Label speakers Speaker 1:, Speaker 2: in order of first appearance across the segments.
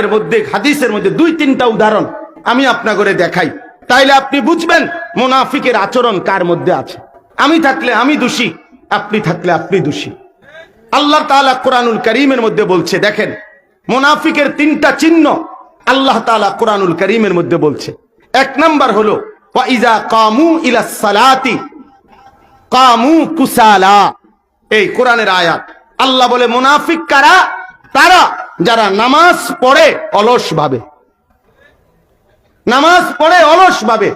Speaker 1: এর মধ্যে হাদিসের মধ্যে দুই তিনটা উদাহরণ আমি আপনাকে দেখাই, তাইলে আপনি বুঝবেন মুনাফিকের আচরণ কার মধ্যে আছে। আমি থাকলে আমি দোষী, আপনি থাকলে আপনি দোষী। আল্লাহ তাআলা কোরআনুল কারীমের মধ্যে বলছে, দেখেন মুনাফিকের তিনটা চিহ্ন আল্লাহ তাআলা কোরআনুল কারীমের মধ্যে বলছে। এক নাম্বার হলো ওয়া ইযা কামু ইলাস সালাতি কামু কুসালা। এই কোরআনের আয়াত। আল্লাহ বলে মুনাফিক কারা? তারা যারা নামাজ পড়ে অলস ভাবে, নামাজ পড়ে অলস ভাবে,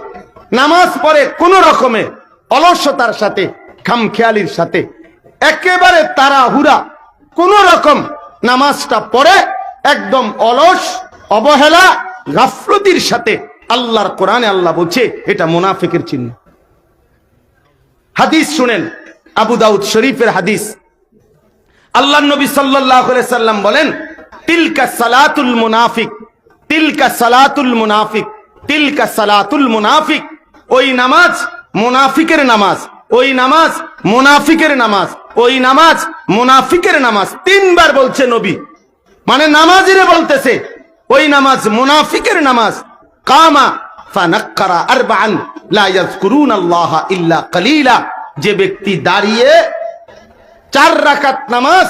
Speaker 1: নামাজ পড়ে কোন রকমে অলসতার সাথে, খামখেয়ালির সাথে, একেবারে তাড়াহুড়া কোন রকম নামাজটা পড়ে একদম অলস, অবহেলা, গাফলতির সাথে। আল্লাহর কোরআনে আল্লাহ বলছে এটা মুনাফিকের চিহ্ন। হাদিস শুনেন, আবু দাউদ শরীফের হাদিস। আল্লাহ নবী সাল্লাল্লাহু আলাইহি সাল্লাম বলেন, তিলকা সালাতুল মুনাফিক, তিলকা সালাতুল মুনাফিক, তিলকা সালাতুল মুনাফিক। ওই নামাজ মুনাফিকের নামাজ, ওই নামাজ মুনাফিকের নামাজ, ওই নামাজ মুনাফিকের নামাজ। তিনবার বলছে নবী, মানে নামাজিরে বলতেছে ওই নামাজ মুনাফিকের নামাজ। কামা ফানাক্কারা আরবাআন লা ইয়াযকুরুনাল্লাহা ইল্লা কালিলা। যে ব্যক্তি দাঁড়িয়ে 4 রাকাত নামাজ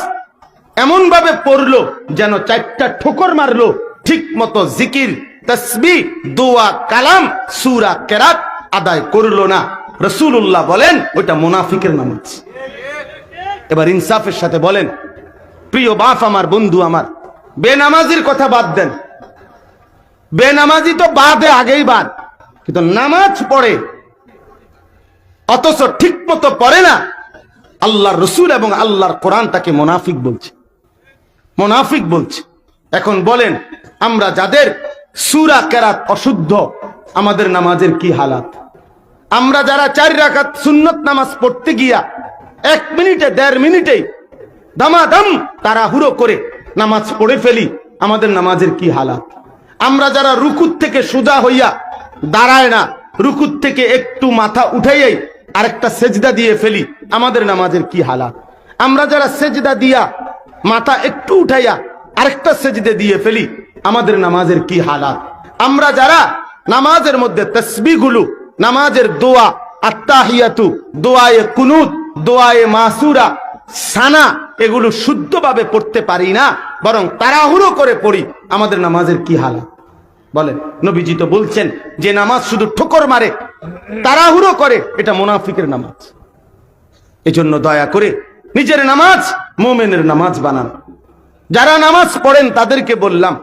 Speaker 1: এমন ভাবে পড়লো যেন 4টা ঠোকর মারলো, ঠিক মতো জিকির, তাসবিহ, দোয়া, কালাম, সূরা, কেরাত আদায় করলো না, রাসূলুল্লাহ বলেন ওটা মুনাফিকের নামাজ। এবার ইনসাফের সাথে বলেন, প্রিয় বাপ আমার, বন্ধু আমার, বেনামাজির কথা বাদ দেন, বেনামাজি তো বাদে আগেই বাদ, কিন্তু নামাজ পড়ে অথচ ঠিক মতো পড়ে না, আল্লাহর রসুল এবং আল্লাহর কোরআন তাকে মুনাফিক বলছে, মুনাফিক বলছে। এখন বলেন, আমরা যাদের সূরা কেরাত অশুদ্ধ, আমাদের নামাজের কি হালাত? আমরা যারা 4 রাকাত সুন্নত নামাজ পড়তে গিয়া 1 মিনিটে 1.5 মিনিটেই দামাদাম তাড়াহুড়ো করে নামাজ পড়ে ফেলি, আমাদের নামাজের কি হালাত? আমরা যারা রুকুত থেকে সোজা হইয়া দাঁড়ায় না, রুকুত থেকে একটু মাথা উঠাইয়াই আরেকটা সেজদা দিয়ে ফেলি, আমাদের নামাজের কি হালাত? আমরা যারা সেজদা দিয়া মাথা একটু উঠাইয়া আরেকটা সেজদা দিয়ে ফেলি, আমাদের নামাজের কি হালাত? আমরা যারা নামাজের মধ্যে তাসবিহগুলো, নামাজের দোয়া, আত্তাহিয়াতু, দোয়ায়ে কুনুত, দোয়ায়ে মাসুরা, সানা, এগুলো শুদ্ধভাবে পড়তে পারি না, বরং তাড়াহুড়ো করে পড়ি, আমাদের নামাজের কি হালাত? বলেন, নবীজি তো বলছেন যে নামাজ শুধু ঠোকর মারে, তাড়াহুড়ো করে, এটা মুনাফিকের নামাজ। এজন্য দয়া করে নিজের নামাজ মুমিনের নামাজ বানান। যারা নামাজ পড়েন তাদেরকে বললাম,